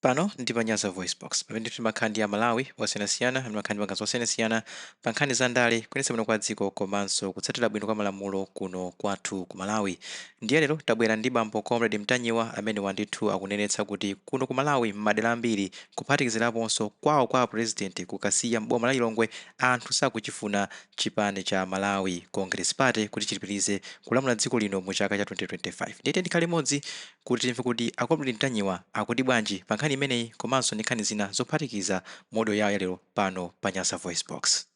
Pano ndi Panyaza Voice Box pamene ndi makhandi ya Malawi osiyanasiyana ndi makhandi magazi osiyanasiyana pa nkhani za ndale kuyendetsa bwino kwa dziko komanso kutsatira bwino kwa malamulo kuno kwathu ku Malawi. Ndiye lero tabwera ndi bambo Comrade Mtanyiwa amene wandithu akunenetsa kuti kuno ku Malawi m'madera ambiri kuphatikiziraponso kwawo kwa president kukasiya m'boma la Lilongwe anthu sakuchifuna chipani cha Malawi Congress Party kuti chilipirize kulamula dziko lino mu chaka cha 2025. Ndiyete ndikhale limodzi kuti timve kuti Comrade Mtanyiwa akuti bwanji pa nkhani imeneyi komanso ndi nkhani zina zophatikiza modo yawo yalero pano pa Nyasa Voice Box.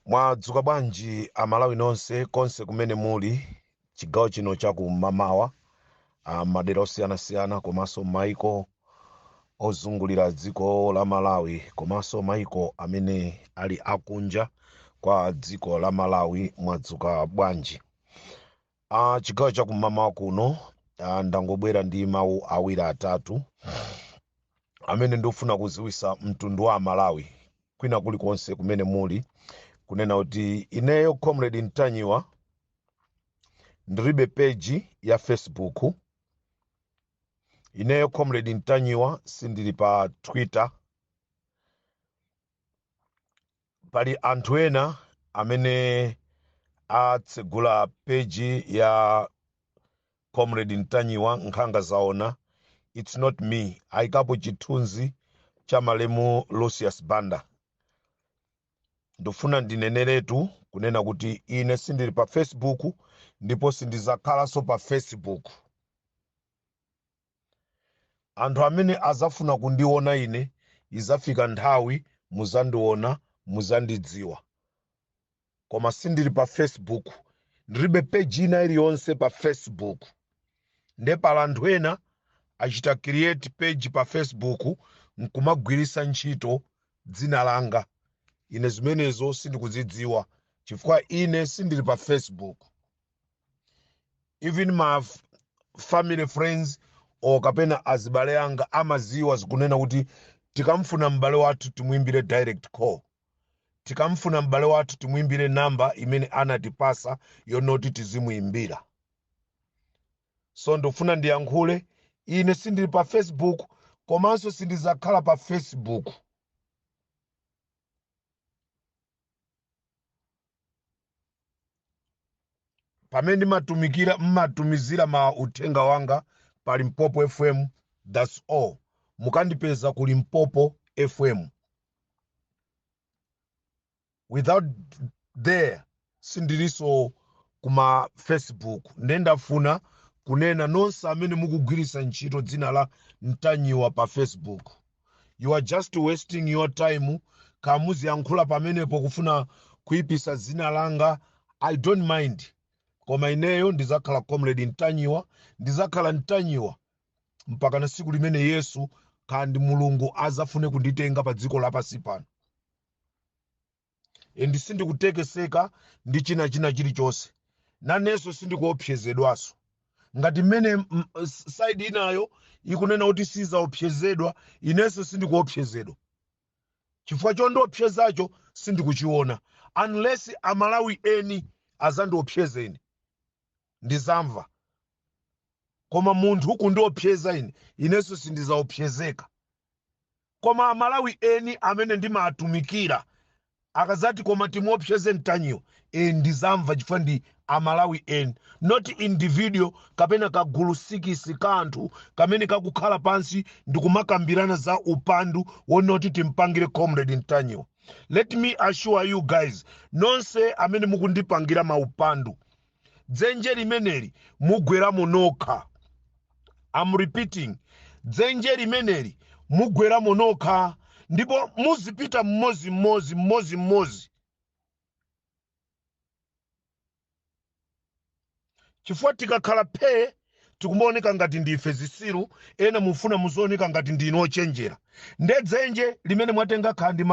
Mwadzuka bwanji Amalawi nonse konse kumene muli chigawo chino chakumamawa madera osiyanasiyana komanso maiko ozungulira dziko la Malawi komanso maiko amene ali akunja kwa dziko la Malawi. Mwadzuka bwanji. Chigawo chakumamawa kuno ndangobwera ndi mawu awiri atatu amene ndifuna kuziwisa mtundu wa Malawi kwina kulikonse kumene muli, kunena kuti ineyo Comrade Mtanyiwa ndilibe page ya Facebook. Ineyo Comrade Mtanyiwa sindili pa Twitter. Pali anthu ena amene atsegula page ya Comrade Mtanyiwa nkhanga zaona. It's not me. Ayikapo chithunzi cha Malemu Lucius Banda. Ndofuna ndineneretu kunena kuti ine sindili pa Facebook ndipo sindizakhalanso pa Facebook. Anthu amene azafuna kundiona ine izafika nthawi muzandiona muzandidziwa. Koma sindili pa Facebook. Ndilibe page ina iliyonse pa Facebook. Ndepala anthu ena achita create page pa Facebook nkumagwirisa ntchito dzina langa. Ine zimenezo sindikuzidziwa chifukwa ine sindili pa Facebook. Even my family friends o kapena azibale anga amaziwa zikunena kuti tikamfuna mbale wathu timuimbire direct call. Tikamfuna mbale wathu timuimbire namba imene anatipasa yonoti tizimuimbira. So ndofuna ndiyankhule ine sindili pa Facebook komanso sindizakhala pa Facebook. Pamene mmatumizira ma uthenga wanga pa Limpopo FM, that's all. Mukandipeza ku Limpopo FM. Without there sindiliso kuma Facebook. Ndendafuna kunena nonse amene mukugwirisa ntchito dzina la Mtanyiwa pa Facebook. You are just wasting your time. Kamuzi yankhula pamenepo kufuna kuipisa dzina langa. I don't mind. Koma ineyo ndizakhala Comrade Mtanyiwa, ndizakhala Mtanyiwa mpaka na siku limene Yesu kandi Mulungu azafune kunditenga pa dziko lapasi pano. Endi sindikutekeseka ndi china chilichonse. Naneso sindikuopsezedwaso. Ngati mmene side inayo ikunena kuti sizaopsezedwa, ineso sindikuopsezedwa. Chifukwa chondiopsezacho sindikuchiona. Unless Amalawi eni azandiopsezeni ndizamva. Koma munthu kundiopseza ine, ineso sindizaopsezeka. Koma Amalawi eni amene ndimatumikira akazati koma timuopseze Mtanyiwa, ndizamva chifukwa ndi Amalawi eni, not individual kapena kagulu sikisi kanthu kamene kakukhala pansi ndikumakambirana za upandu wonoti timpangire Comrade Mtanyiwa. Let me assure you guys, nonse amene mukundipangira maupandu, dzenje limeneli mugwera monokha. I'm repeating, dzenje limeneli mugwera monokha, ndipo muzipita mmozi. Chifukwa tikakhala phe tikumaoneka ngati ndife zisiru, ena mufuna muzooneka ngati ndino ochenjera. Ndedzenje limene mwatenga khandi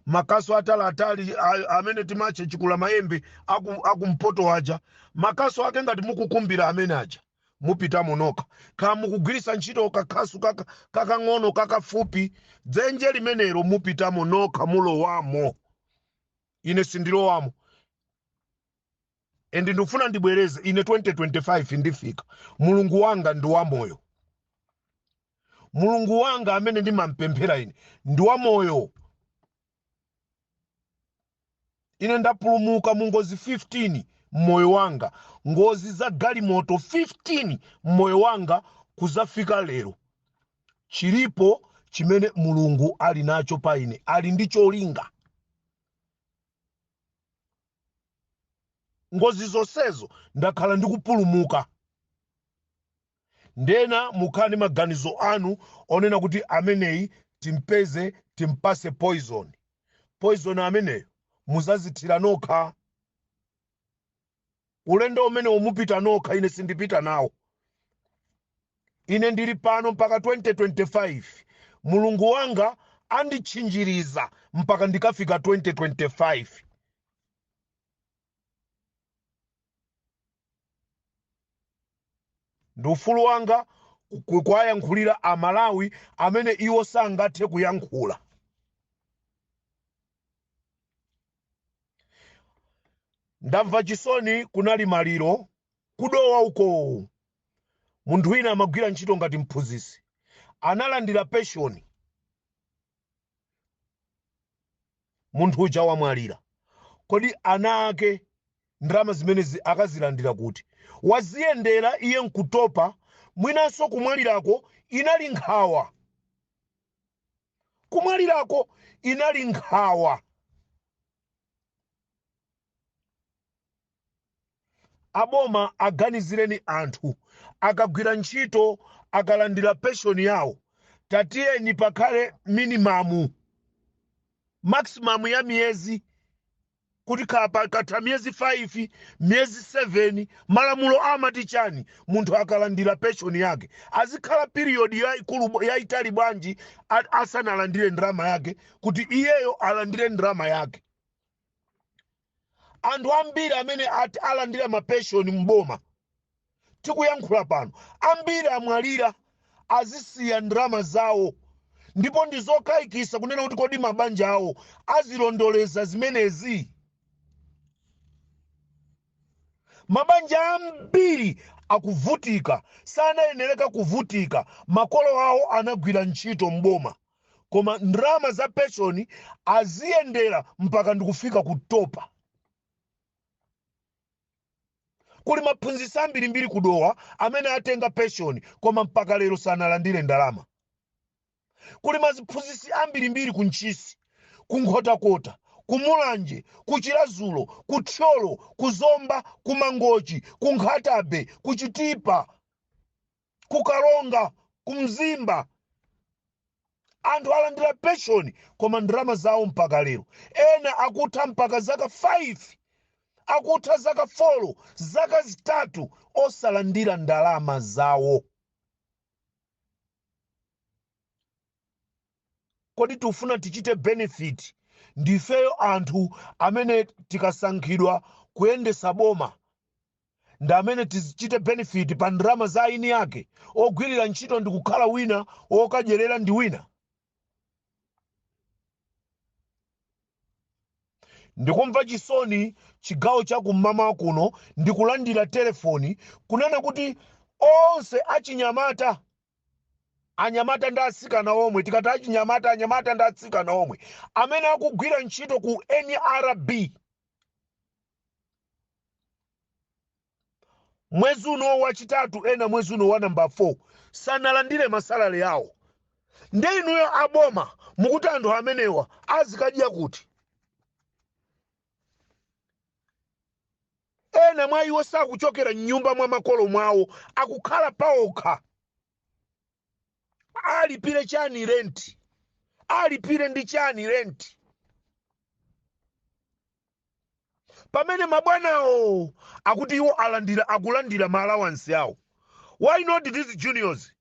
makasu atali amene timache chikula maembe akumpoto waja. Makasu ake ngati mukukumbira amene aja mupita monokha. Kama mukugwirisa ntchito kakhasu kakang'ono kakafupi, dzenje limenelo mupita monokha mulowamo. Ine sindilowamo. Ndifuna ndibwereze ine 2025 ndifika. Mulungu wanga ndi wamoyo. mulungu wanga amene ndimampemphera ine ndi wa moyo. Ine ndapulumuka mu ngozi 15 mmoyo wanga, ngozi za galimoto 15 mmoyo wanga kuzafika lero. Chilipo chimene mulungu ali nacho pa ine, ali ndi cholinga. Ngozi zonsezo ndakhala ndikupulumuka. Ndena mukhani maganizo anu onena kuti ameneyi timpeze timpase poison. Poison ameneyo muzazithira nokha. Ulendo umene umupita nokha, ine sindipita nawo. Ine ndili pano mpaka 2025. Mulungu wanga anditchinjiriza mpaka ndikafika 2025. Ndi ufulu wanga kuwayankhulira Amalawi amene iwo sangathe kuyankhula. Ndamva chisoni kunali maliro kudowa uko. Munthu wina amagwira ntchito ngati mphunzitsi, analandira pension. Munthu uja wamwalira. Kodi ana ake ndalama zimenezi akazilandira kuti? Waziyendera iye nkutopa, mwinanso kumwalirako inali nkhawa. Kumwalirako inali nkhawa. Aboma aganizireni anthu akagwira ntchito akalandira pension yawo. Tatiyeni pakhale maximum ya miyezi, kuti katha miyezi 5, miyezi 7, malamulo amati chani munthu akalandira pension yake. Azikhala period yaitali bwanji asanalandire ndalama yake, kuti iyeyo alandire ndalama yake. Anthu ambiri amene alandira mapension mboma, tikuyankhula pano, ambiri amwalira azisiya ndalama zawo. Ndipo ndizokayikitsa kunena kuti kodi mabanja awo azilondoleza zimenezi. Mabanja ambiri akuvutika, sanayenereka kuvutika. Makolo awo anagwira ntchito mboma, koma ndalama za pension aziyendera mpaka ndikufika kutopa. Kuli maphunzitsi ambirimbiri kudowa amene atenga pension koma mpaka lero sanalandire ndalama. Kuli maphunzitsi ambirimbiri kunchisi, kunkhotakota, kumulanje, kuchilazulo, kuthyolo, kuzomba, kumangochi, kunkhatabe, kuchitipa, kukalonga, kumzimba. Anthu alandira pension koma ndalama zawo mpaka lero. Ena akutha mpaka zaka 5, akutha zaka 4, zaka 3 osalandira ndalama zawo. Kodi tufuna tichite benefit? Ndifeyo anthu amene tikasankhidwa kuyendesa boma, ndi amene tichite benefit pa ndalama za aini yake. Ogwirira ntchito ndi kukhala wina, okadyerera ndi wina. Ndikumva chisoni chigawo chakum'mawa kuno ndikulandira telefoni kunena kuti onse achinyamata, anyamata ndi atsikana omwe, tikati achinyamata, anyamata ndi atsikana omwe, amene akugwira ntchito ku NRB, mwezi uno wachitatu, ena mwezi uno wa namba 4, sanalandire masalale yawo. Ndi inuyo aboma mukuti anthu amenewa azikadya kuti? Ena mwa iwo sakuchokera m'nyumba mwa makolo mwawo, akukhala paokha. Alipire chani renti? Alipire ndi chani renti? Pamene mabwanawo akuti iwo akulandira ma allowance yawo. Why not these juniors?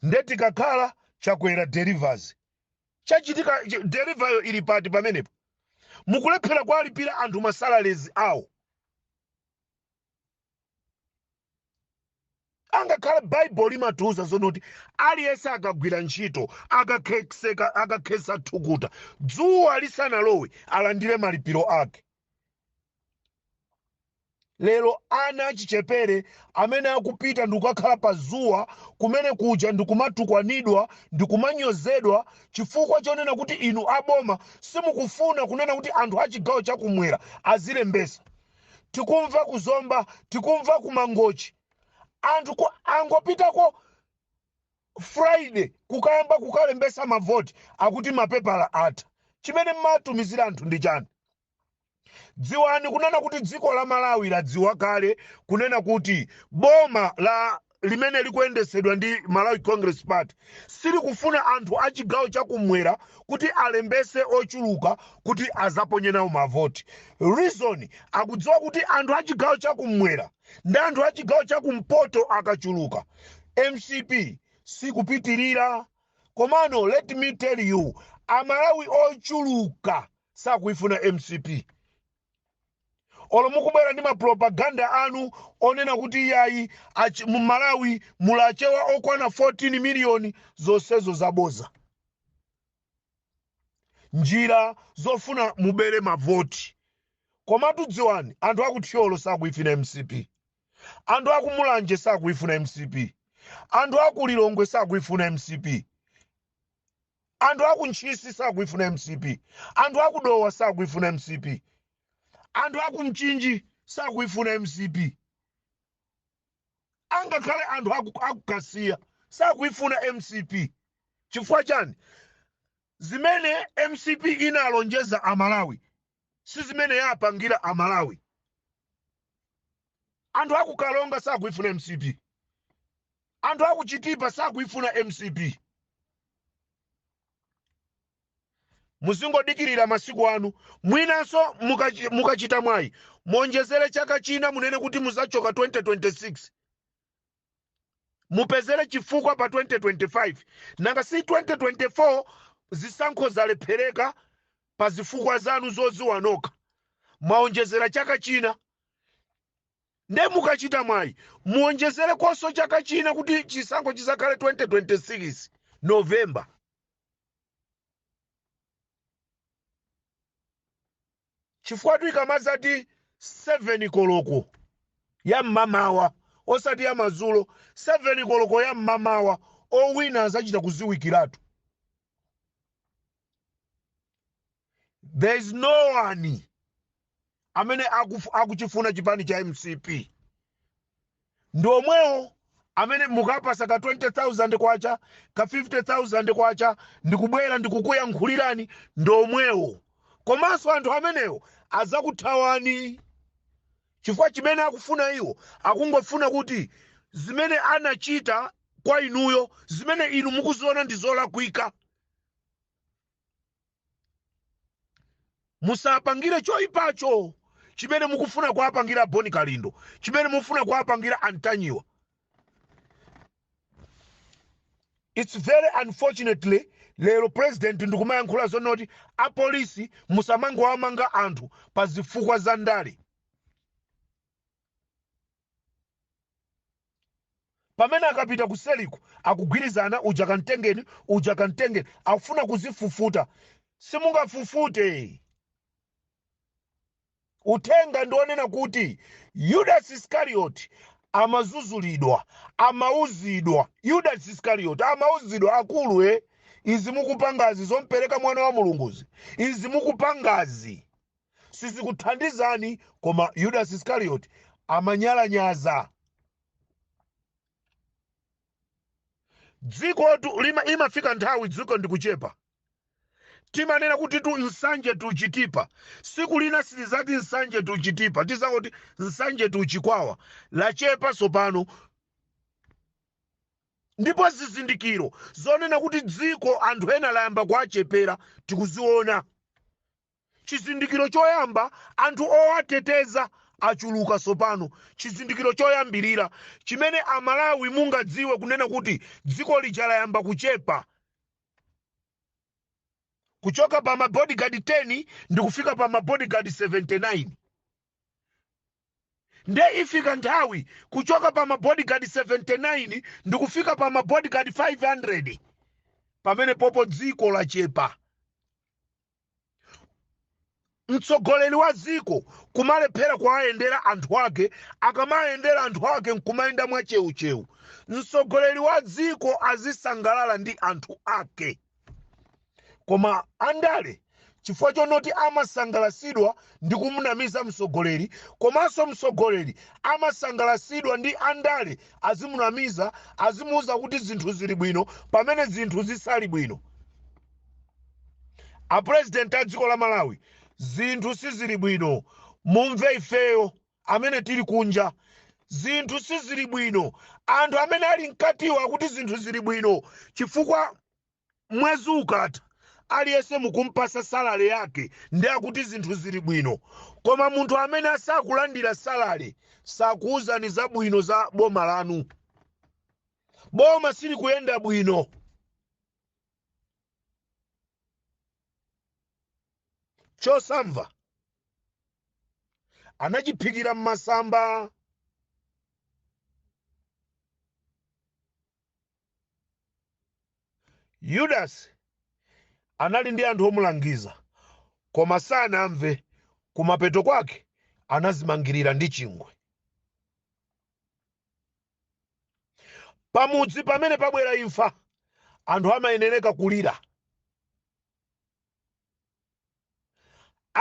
Ndeti kakhala chakwera delivers. Chachitika deliver ili pati pamenepo. Mukulephera kwalipira anthu masalales awo. Angakhala Bible limatuza zonoti aliyese akagwira ntchito akakhesa thukuta, dzuwa lisanalowe alandire malipiro ake. lero ana achichepere amene akupita ndikukakhala pa zuwa kumene kuja ndikumatukwanidwa ndikumanyozedwa chifukwa chonena kuti inu aboma simukufuna kunena kuti anthu achigawo chakumwera azilembesa. Tikumva kuzomba, tikumva kumangochi, anthu angopitako Friday kukayamba kukalembesa mavoti akuti mapepala atha. Chimene mmatumizira anthu ndi chani? Dziwani kunena kuti dziko la Malawi ladziwa kale kunena kuti boma la limene likuyendesedwa ndi Malawi Congress Party sili kufuna anthu achigawo chakumwera kuti alembese ochuluka kuti azaponye nawo mavoti. Reason akudziwa kuti anthu achigawo chakumwera ndi anthu achigawo chakumpoto akachuluka, MCP sikupitirira. Komano let me tell you, Amalawi ochuluka sakuifuna MCP. Olo mukubwera ndi mapropaganda anu onena kuti yayi mu Malawi mulachewa okwana 14 miliyoni, zonsezo zaboza. Njira zofuna mubere mavoti. Komatu dziwani, anthu akuthyolo sakuifuna MCP. Anthu akumulanje sakuifuna MCP. Anthu akulilongwe sakuifuna MCP. Anthu akuntchisi sakuifuna MCP. Anthu akudowa sakuifuna MCP. Anthu akumchinji sakuifuna MCP. Angakhale anthu akukasiya sakuifuna MCP. Chifukwa chani? Zimene MCP inalonjeza Amalawi si zimene yapangira Amalawi. Anthu akukalonga sakuifuna MCP. Anthu akuchitipa sakuifuna MCP. Muzingodikirira masiku anu, mwinanso mukachita mwayi monjezere chaka china munene kuti muzachoka 2026, mupezere chifukwa pa 2025. Nanga si 2024 zisankho zalephereka pa zifukwa zanu zoziwanoka, mwaonjezera chaka china. Nde mukachita mwayi muonjezere konso chaka china kuti chisankho chizakhale 2026 November. Chifukwa tuikamazati 7 koloko ya mmamawa osati ya mazulo, 7 koloko ya mmamawa owina azachita kuziwikiratu. There is no one amene akuchifuna chipani cha MCP. Ndomweo amene mukapasa ka 20,000 kwacha, ka 50,000 kwacha, ndikubwera ndikukuyankhulirani ndomweo. Komanso anthu amenewo azakuthawani. Chifukwa chimene akufuna iwo akungofuna kuti zimene anachita kwa inuyo, zimene inu mukuziona ndi zolakwika, musapangire choyipacho chimene mukufuna kuapangira Boni Kalindo, chimene mufuna kuapangira Antanyiwa. It's very unfortunately lero president ndikumayankhula zonoti apolisi musamango amanga anthu pa zifukwa za ndale. Pamene akapita kuseliku akugwirizana uja kantengeni akufuna kuzifufuta. Simungafufute. Utenga ndionena kuti Judas Iscariot amazuzulidwa, amauzidwa. Judas Iscariot amauzidwa akulu izi mukupangazi zompereka mwana wa mulunguzi. Izi mukupangazi sizikuthandizani, koma Judas Iscariot amanyalanyaza. Dziko imafika nthawi dziko ndikuchepa. Timanena kuti tu nsanje tuchitipa. Siku lina silizati nsanje tuchitipa. Tizangoti nsanje tuchikwawa. Lachepa sopano. Ndipo zizindikiro zonena kuti dziko anthu ena layamba kuachepera tikuziona. Chizindikiro choyamba anthu owateteza achuluka sopano. Chizindikiro choyambirira chimene Amalawi mungadziwe kunena kuti dziko lichalayamba kuchepa. Kuchoka pa mabodyguard 10 ndikufika pa mabodyguard 79. Nde ifika nthawi kuchoka pa mabodyguard 79 ndikufika pa mabodyguard 500. Pamene popo dziko lachepa. mtsogoleri wa dziko kumalephera kuwayendera anthu ake, akamayendera anthu ake nkumayenda mwacheucheu. Mtsogoleri wa dziko azisangalala ndi anthu ake. Koma andale chifukwa chonoti amasangalasidwa ndi kumunamiza mtsogoleri, komanso mtsogoleri amasangalasidwa ndi andale azimunamiza, azimuuza kuti zinthu zili bwino pamene zinthu zisali bwino. Apresident a dziko la Malawi, zinthu sizili bwino. Mumve ifeyo amene tili kunja, zinthu sizili bwino. Anthu amene ali mkatiwa kuti zinthu zili bwino chifukwa mwezi ukatha aliyense mukumpasa salale yake ndi akuti zinthu zili bwino. Koma munthu amene asakulandira salale sakuuzani za bwino za boma lanu. Boma sili kuyenda bwino. Chosamva anachiphikira mmasamba. Yudasi anali ndi anthu omulangiza, koma sanamve. Kumapeto kwake anazimangirira ndi chingwe. Pamudzi pamene pabwera imfa, anthu amayenereka kulira.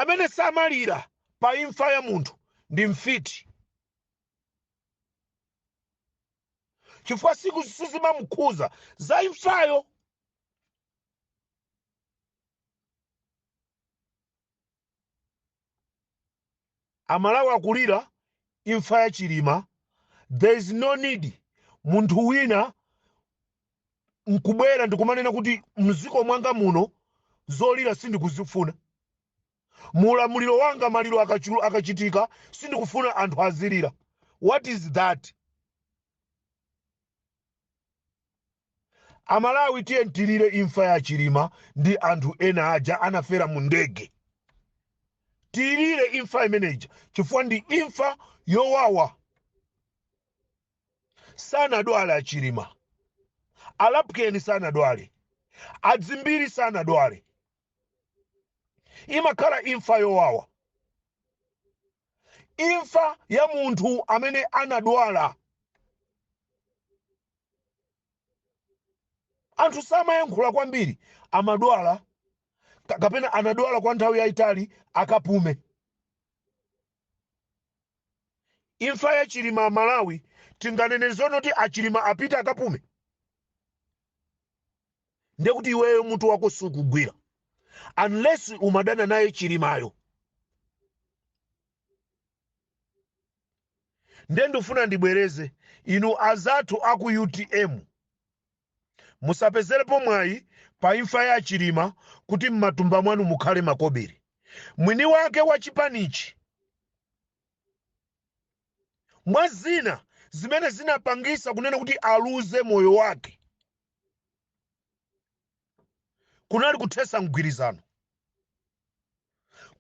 Amene samalira pa imfa ya munthu ndi mfiti, chifukwa siku sizimamukhuza za imfayo. Amalawi akulira imfa ya Chilima. There is no need munthu wina nkubwera ndikumanena kuti mziko mwanga muno zolira sindikuzifuna. Mulamuliro wanga maliro akachitika sindikufuna anthu azilira. What is that? Amalawi tiye ntilire imfa ya Chilima ndi anthu ena aja anafera mu ndege. Tilire imfa imeneja chifukwa ndi imfa yowawa. Sanadwale a Chilima, alapukeni sanadwale, adzimbiri sanadwale. Imakhala imfa yowawa, imfa ya munthu amene anadwala. Anthu samayankhula kwambiri amadwala kapena anadwala kwa nthawi yayitali akapume. Imfa ya Chilima Malawi tinganene zonoti a Chilima apita akapume? Ndiye kuti iweyo mutu wako sukugwira unless umadana naye Chilimayo. Ndiye ndifuna ndibwereze inu azathu aku UTM, musapezerepo mwayi pa imfa ya Chilima kuti mmatumba mwanu mukhale makobiri. Mwini wake wa chipanichi mwa zina zimene zinapangisa kunena kuti aluze moyo wake kunali kuthesa mgwirizano.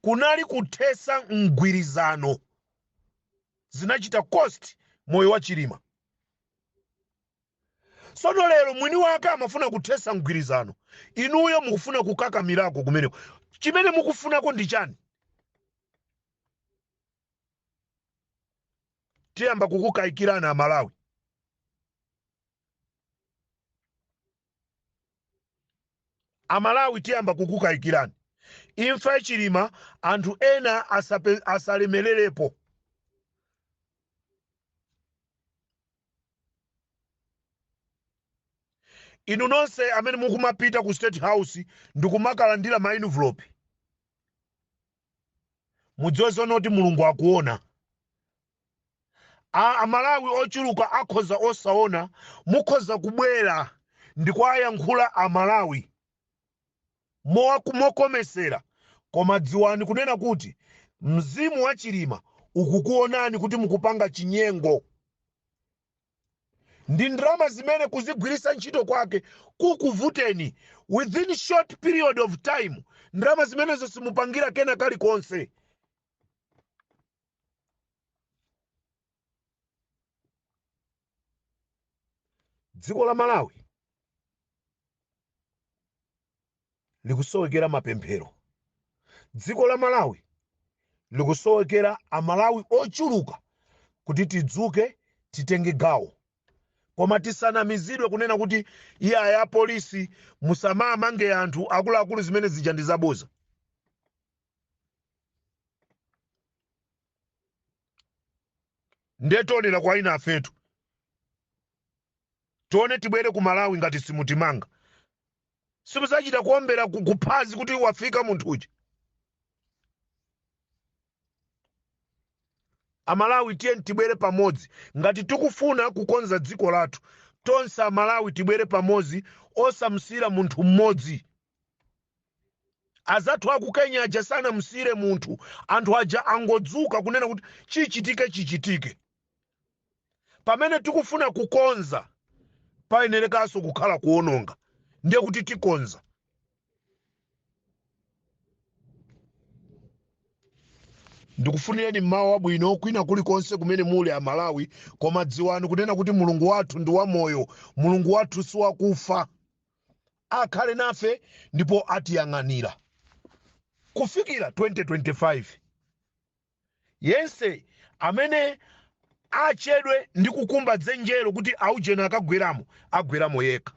Kunali kuthesa mgwirizano zinachita cost moyo wa Chilima. Sono lero mwini wake amafuna kuthesa mgwirizano, inuyo mukufuna kukakamirako kumeneko. Chimene mukufunako ndi chani? Tiyamba kukukayikirana Malawi. Amalawi tiyamba kukukayikirana. Imfa ya Chilima anthu ena asalemererepo. Inu nonse amene mukumapita ku State House ndikumakalandira ma envelope, mudziwe zonoti Mulungu akuona. Amalawi ochuluka akhoza osaona, mukhoza kubwera ndikuwayankhula Amalawi mokomesera, koma dziwani kunena kuti mzimu wa Chilima ukukuonani kuti mukupanga chinyengo. Ndi ndrama zimene kuzigwirisa ntchito kwake kukuvuteni within short period of time. Ndrama zimene zosimupangira kena kali konse. Dziko la Malawi likusowekera mapemphero. Dziko la Malawi likusowekera amalawi ochuluka kuti tidzuke titenge gawo, koma tisanamizidwe kunena kuti iya ya polisi musamamange anthu akuluakulu zimene zija ndi zaboza. Ndetonera kwa ina afetu tione tibwere ku Malawi ngati simutimanga, simuzachita kuombera kuphazi kuti wafika munthu uja. Amalawi tiye tibwere pamodzi ngati tikufuna kukonza dziko lathu, tonse Amalawi tibwere pamodzi osamsira munthu mmodzi. Azathu aku Kenya aja sana msire munthu, anthu aja angodzuka kunena kuti chichitike. Pamene tikufuna kukonza payenerekanso kukhala kuononga, ndiye kuti tikonza. Ndikufunireni mawu abwino kwina kulikonse kumene muli Amalawi, koma dziwani kunena kuti Mulungu wathu ndi wamoyo, Mulungu wathu si wakufa. Akhale nafe ndipo atiyang'anira kufikira 2025. Yense amene achedwe ndi kukumba dzenjero kuti aujena akagweramo, agweramo yekha.